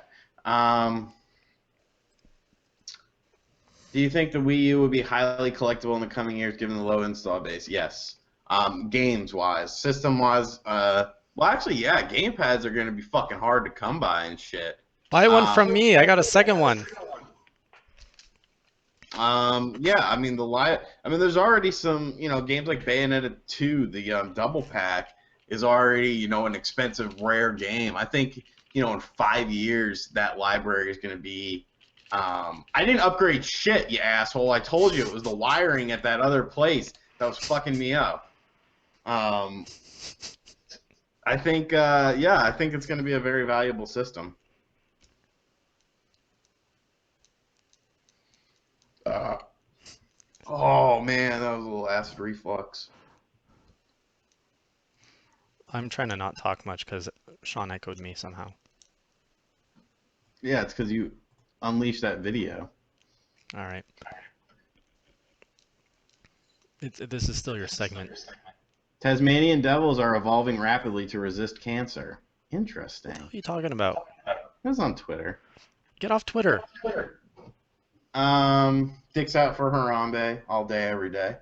Do you think the Wii U would be highly collectible in the coming years given the low install base? Yes. Games-wise. System-wise, well, actually, yeah, gamepads are going to be fucking hard to come by and shit. Buy one from me. I got a second one. Yeah, I mean, there's already some, games like Bayonetta 2, the double pack, is already, an expensive, rare game. I think, in 5 years, that library is going to be... I didn't upgrade shit, you asshole. I told you it was the wiring at that other place that was fucking me up. I think it's going to be a very valuable system. Oh man, that was a little acid reflux. I'm trying to not talk much because Sean echoed me somehow. Yeah, it's because you unleashed that video. All right. This is still your segment. Tasmanian devils are evolving rapidly to resist cancer. Interesting. What are you talking about? It was on Twitter. Get off Twitter. Dicks out for Harambe all day, every day.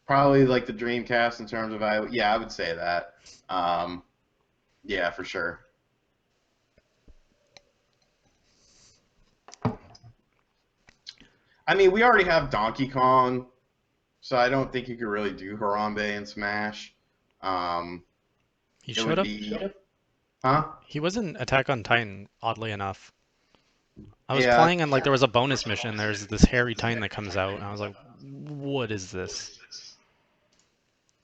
Probably like the Dreamcast in terms of I would say that. Yeah, for sure. I mean, we already have Donkey Kong, so I don't think you could really do Harambe in Smash. He should have. Huh? He was in Attack on Titan, oddly enough. I was Yeah. playing and like there was a bonus mission. There's this hairy Titan that comes out, and I was like, "What is this?"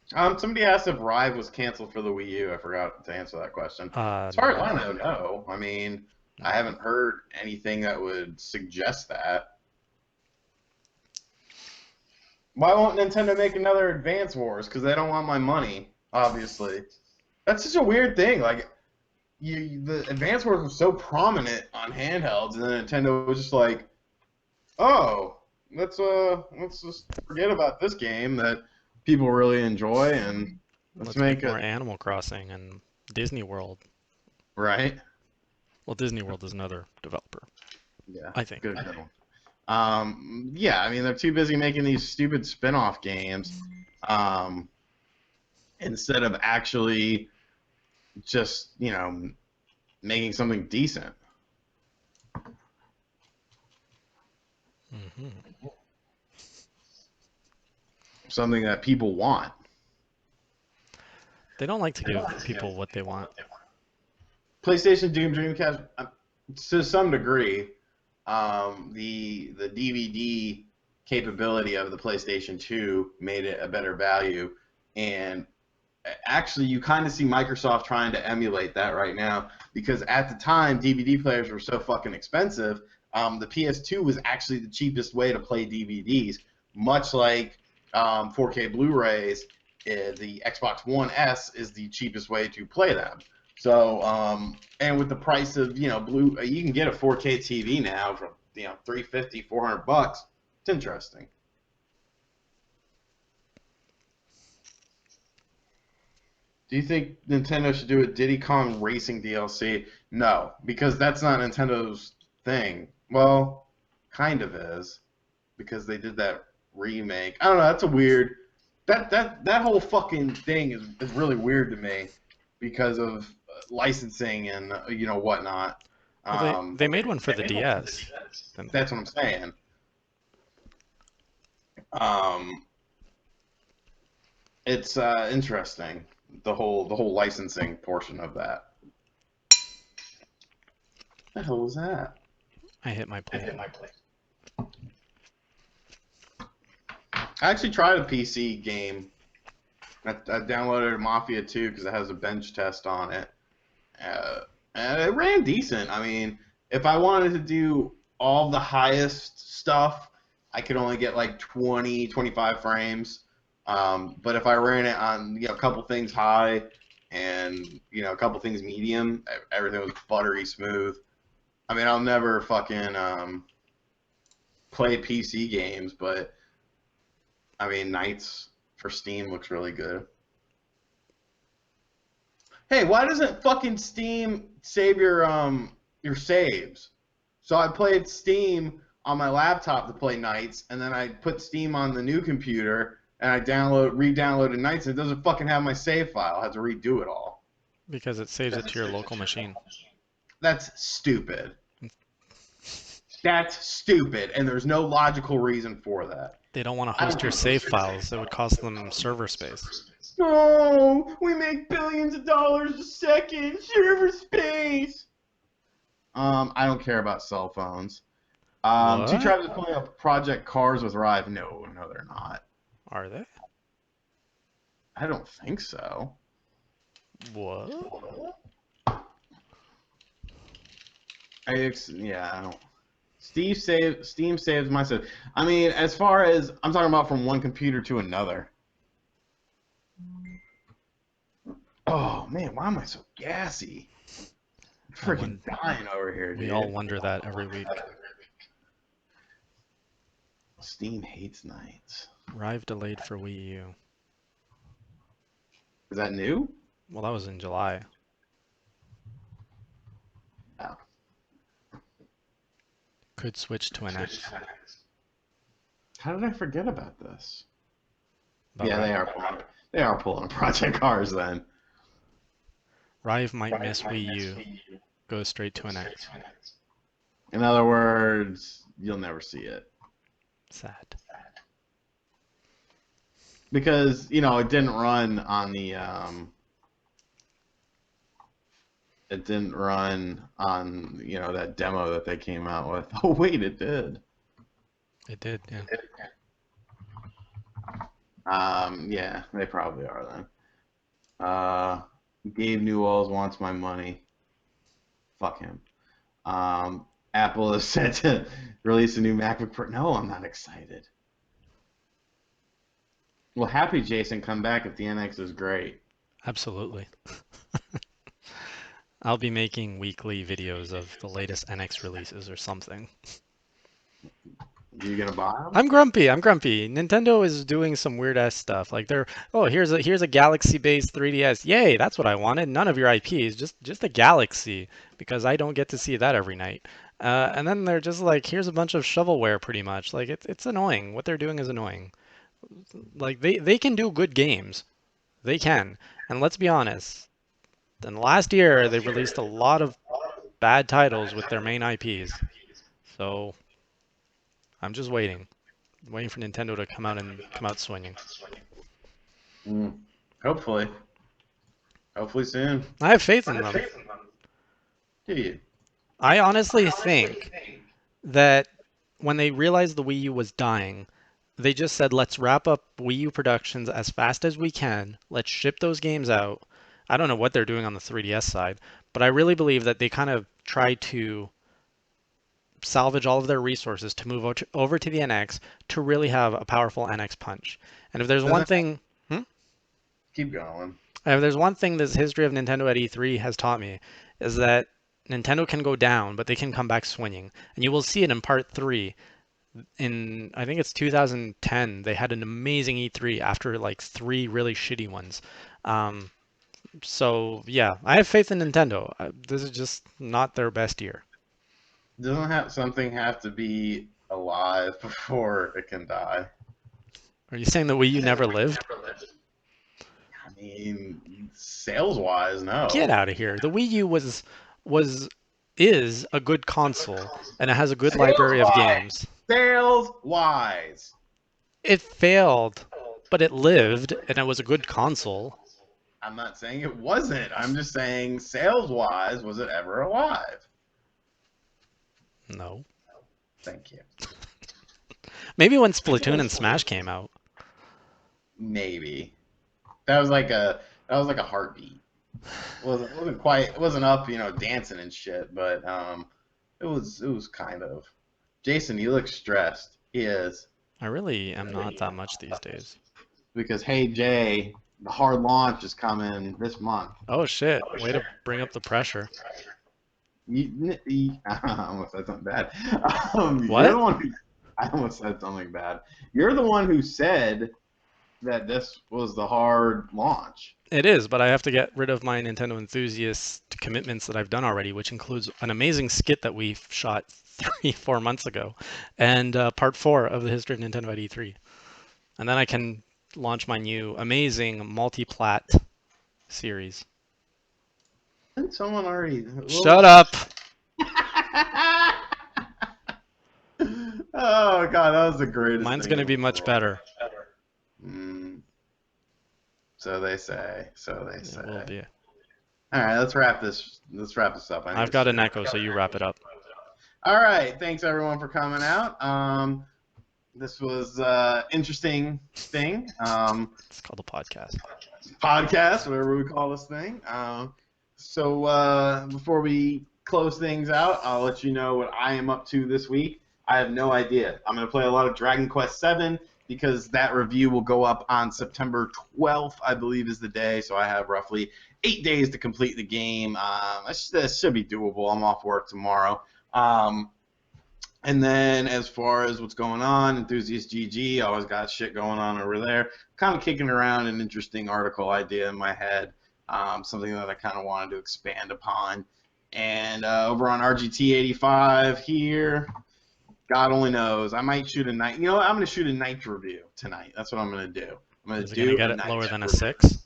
Somebody asked if Rive was canceled for the Wii U. I forgot to answer that question. As far as No, I know, no. I mean, no. I haven't heard anything that would suggest that. Why won't Nintendo make another Advance Wars? Because they don't want my money, obviously. That's such a weird thing. Like, the Advance Wars was so prominent on handhelds, and then Nintendo was just like, "Oh, let's just forget about this game that people really enjoy, and let's Let's make make more a Animal Crossing and Disney World. right." Well, Disney World is another developer, Yeah, I think. good one. Yeah, I mean they're too busy making these stupid spin-off games, um, instead of actually just making something decent, Hmm. something that people want. They don't like to give people what they want. PlayStation, Doom, Dreamcast, to some degree, the DVD capability of the PlayStation 2 made it a better value, and actually, you kind of see Microsoft trying to emulate that right now because at the time, DVD players were so fucking expensive. The PS2 was actually the cheapest way to play DVDs, much like 4K Blu-rays. The Xbox One S is the cheapest way to play them. So, and with the price of you can get a 4K TV now for $350, $400. It's interesting. Do you think Nintendo should do a Diddy Kong Racing DLC? No, because that's not Nintendo's thing. Well, kind of is, because they did that remake. I don't know. That's a weird. That whole fucking thing is really weird to me because of licensing and whatnot. Well, they Um, they made one for the DS. Then that's what I'm saying. Um, it's interesting the whole licensing portion of that. What the hell was that? I hit my plate. I actually tried a PC game. I downloaded Mafia 2 because it has a bench test on it. Uh, and it ran decent. I mean, if I wanted to do all the highest stuff, I could only get like 20, 25 frames. But if I ran it on a couple things high and a couple things medium, everything was buttery smooth. I mean, I'll never fucking play PC games, but I mean, Knights for Steam looks really good. Hey, why doesn't fucking Steam save your saves? So I played Steam on my laptop to play Knights, and then I put Steam on the new computer, and I re-downloaded Knights, and it doesn't fucking have my save file. I have to redo it all. Because it saves it to your local machine. That's stupid. That's stupid, and there's no logical reason for that. They don't want to I host your don't. save files. It would cost them server space. No, we make billions of dollars a second. Server space. I don't care about cell phones. Two What? tribes are pulling up Project Cars with Rive. No, they're not. Are they? I don't think so. What? Yeah, I don't. Steam saves my save. I mean, as far as I'm talking about from one computer to another. Oh man, why am I so gassy? I'm freaking dying over here, dude. We all wonder that every week. Steam hates Knights. Rive delayed for Wii U. Is that new? Well, that was in July. Oh. Could switch to an X. How did I forget about this? About Yeah, Rive. they are pulling Project Cars then. Rive might miss Wii U. Go straight to an X. In other words, you'll never see it. Sad. Because, it didn't run on the it didn't run on, that demo that they came out with. Oh wait, it did. It did, yeah. Yeah, they probably are then. Gabe Newells wants my money. Fuck him. Apple is set to release a new MacBook Pro. No, I'm not excited. Well, happy Jason come back if the NX is great. Absolutely. I'll be making weekly videos of the latest NX releases or something. You gonna buy them? I'm grumpy. I'm grumpy. Nintendo is doing some weird ass stuff. Like here's a Galaxy-based 3DS. Yay, that's what I wanted. None of your IPs, just a Galaxy, because I don't get to see that every night. And then they're just like, here's a bunch of shovelware, pretty much. Like it's annoying. What they're doing is annoying. Like they can do good games. They can. And let's be honest. In the last year, they released a lot of bad titles with their main IPs. So I'm just waiting for Nintendo to come out swinging. Hopefully soon. I have faith in them. Do you? I honestly think that when they realized the Wii U was dying, they just said, let's wrap up Wii U productions as fast as we can. Let's ship those games out. I don't know what they're doing on the 3DS side, but I really believe that they kind of tried to salvage all of their resources to move over to the NX to really have a powerful NX punch. And if there's one thing, Keep going. if there's one thing this history of Nintendo at E3 has taught me, is that Nintendo can go down, but they can come back swinging. And you will see it in Part 3. I think it's 2010, they had an amazing E3 after like 3 really shitty ones. So yeah, I have faith in Nintendo. This is just not their best year. Doesn't something have to be alive before it can die? Are you saying the Wii U never lived? I mean, sales-wise, no. Get out of here. The Wii U is a good console, and it has a good library of games. Sales-wise. It failed, but it lived, and it was a good console. I'm not saying it wasn't. I'm just saying sales-wise, was it ever alive? No. Thank you. Maybe when Splatoon and Smash came out. Maybe. That was like a heartbeat. It wasn't up, dancing and shit, but it was kind of. Jason, you look stressed. He is. I really am not that much these days. Because hey Jay, the hard launch is coming this month. Oh shit! Way to bring up the pressure. I almost said something bad. What? I almost said something bad. You're the one who said that this was the hard launch. It is, but I have to get rid of my Nintendo enthusiast commitments that I've done already, which includes an amazing skit that we shot 3-4 months ago, and part 4 of the history of Nintendo at E3. And then I can launch my new amazing multi-plat series. Didn't someone already? Shut up! Oh god, that was the greatest. Mine's gonna be much better. So they say. It will be. All right, let's wrap this up. I've got an echo, so you wrap it up. All right, thanks everyone for coming out. This was interesting thing. It's called a podcast. Podcast, whatever we call this thing. So before we close things out, I'll let you know what I am up to this week. I have no idea. I'm going to play a lot of Dragon Quest VII because that review will go up on September 12th, I believe is the day. So I have roughly 8 days to complete the game. That should be doable. I'm off work tomorrow. And then as far as what's going on, Enthusiast GG, always got shit going on over there. Kind of kicking around an interesting article idea in my head, something that I kind of wanted to expand upon. And over on RGT85 here, God only knows. I might shoot a night. I'm going to shoot a night review tonight. That's what I'm going to do. Is it going to get it lower than a 6?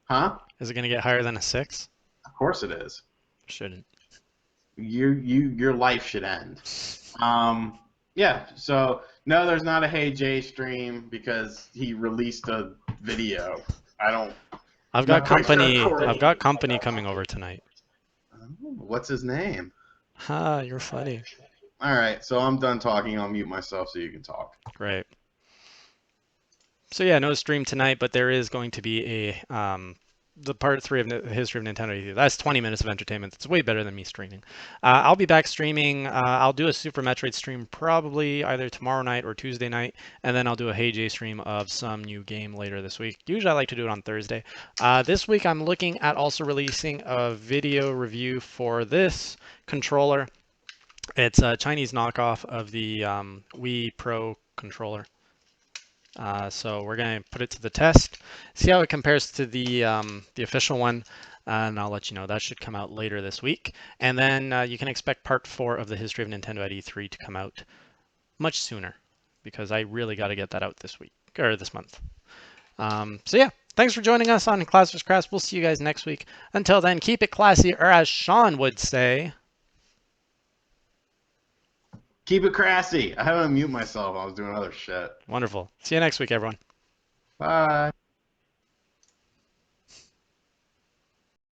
Huh? Is it going to get higher than a 6? Of course it is. Shouldn't. Your life should end. Yeah. So no, there's not a Hey Jay stream because he released a video. I've got company. I've got company coming over tonight. What's his name? Ha, you're funny. All right, so I'm done talking. I'll mute myself so you can talk. Great. So yeah, no stream tonight, but there is going to be a the part 3 of the history of Nintendo. That's 20 minutes of entertainment. It's way better than me streaming. I'll be back streaming. I'll do a Super Metroid stream probably either tomorrow night or Tuesday night, and then I'll do a Hey J stream of some new game later this week. Usually I like to do it on Thursday. This week I'm looking at also releasing a video review for this controller. It's a Chinese knockoff of the Wii Pro controller. So we're going to put it to the test, see how it compares to the official one, and I'll let you know. That should come out later this week. And then you can expect part 4 of the history of Nintendo at E3 to come out much sooner, because I really got to get that out this week, or this month. So yeah, thanks for joining us on Class vs. Crass. We'll see you guys next week. Until then, keep it classy, or as Sean would say, Keep it crassy. I had to mute myself. I was doing other shit. wonderful. See you next week, everyone. Bye.